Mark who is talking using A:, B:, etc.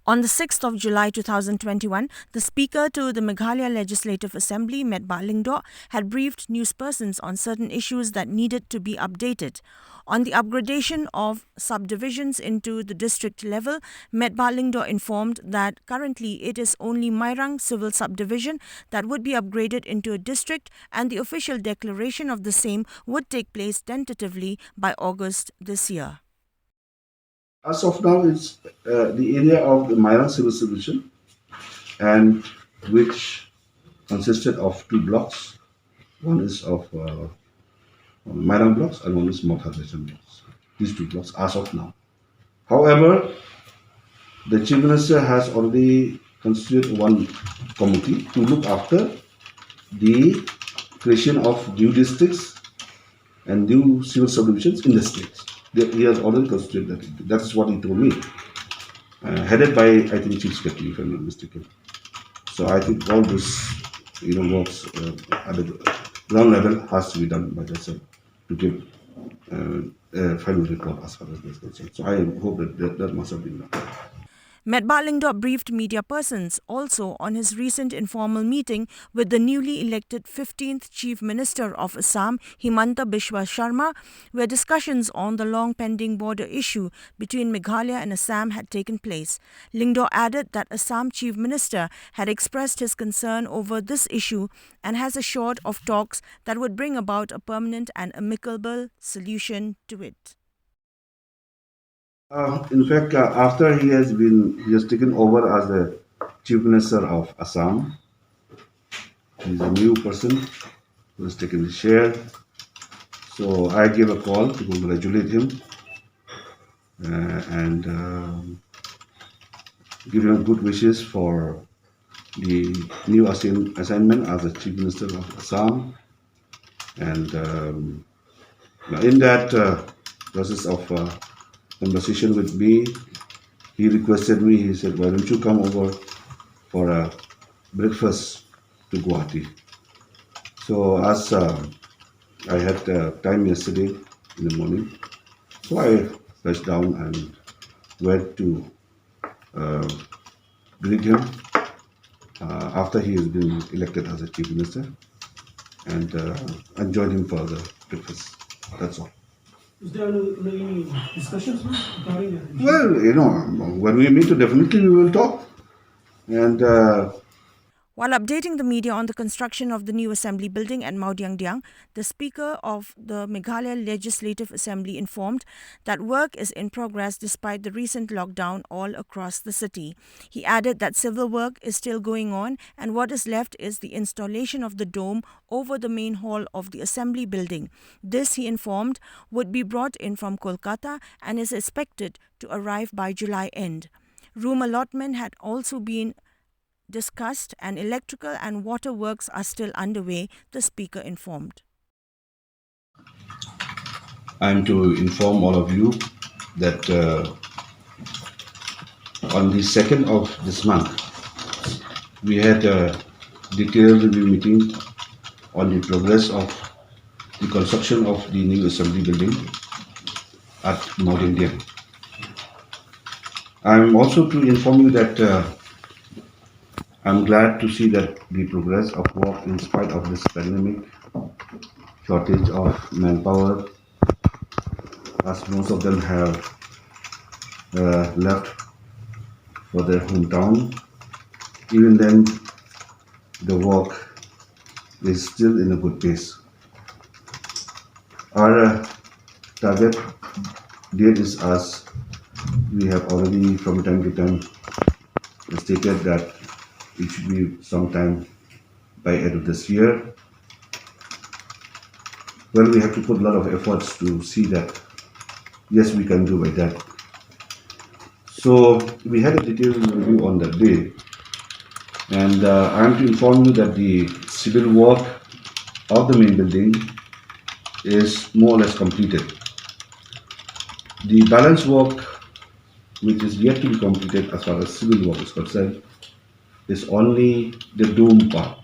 A: On the 6th of July 2021, the Speaker to the Meghalaya Legislative Assembly, Metbah Lyngdoh, had briefed newspersons on certain issues that needed to be updated. On the upgradation of subdivisions into the district level, Metbah Lyngdoh informed that currently it is only MAIRANG civil subdivision that would be upgraded into a district, and the official declaration of the same would take place tentatively by August this year.
B: As of now, it's the area of the MAIRANG civil subdivision, and which consisted of two blocks. One is of MAIRANG blocks and one is MEGHALAYA blocks. These two blocks as of now. However, the Chief Minister has already constituted one committee to look after the creation of new districts and new civil subdivisions in the states. He has already constituted that. That's what he told me. Headed by, I think, Chief Secretary, if I'm not mistaken. So I think all this, works at the ground level has to be done by the side to give a final report as far as this is concerned. So I hope that must have been done.
A: Metbah Lyngdoh briefed media persons also on his recent informal meeting with the newly elected 15th Chief Minister of Assam, Himanta Biswa Sharma, where discussions on the long-pending border issue between Meghalaya and Assam had taken place. Lyngdoh added that Assam Chief Minister had expressed his concern over this issue and has assured of talks that would bring about a permanent and amicable solution to it.
B: In fact, after he has taken over as the Chief Minister of Assam, he's a new person who has taken the chair. So I gave a call to congratulate him and give him good wishes for the new assignment as the Chief Minister of Assam. And in that process of conversation with me, he requested me, he said, why don't you come over for a breakfast to Guwahati? So as I had time yesterday in the morning, so I rushed down and went to greet him after he has been elected as a Chief Minister, and join him for the breakfast. That's all.
C: Is there any discussions regarding that?
B: Well, when we meet, definitely we will talk. And
A: while updating the media on the construction of the new assembly building at Mawdyangdyang, the Speaker of the Meghalaya Legislative Assembly informed that work is in progress despite the recent lockdown all across the city. He added that civil work is still going on, and what is left is the installation of the dome over the main hall of the assembly building. This, he informed, would be brought in from Kolkata and is expected to arrive by July end. Room allotment had also been discussed, and electrical and water works are still underway, the Speaker informed.
B: I'm to inform all of you that on the 2nd of this month, we had a detailed review meeting on the progress of the construction of the new assembly building at Mawdyangdyang. I'm also to inform you that I'm glad to see that the progress of work in spite of this pandemic, shortage of manpower, as most of them have left for their hometown. Even then, the work is still in a good pace. Our target date is, as we have already from time to time stated, that it should be sometime by end of this year. Well, we have to put a lot of efforts to see that, yes, we can do by that. So we had a detailed review on that day, and I am to inform you that the civil work of the main building is more or less completed. The balance work, which is yet to be completed as far as civil work is concerned, is only the dome part.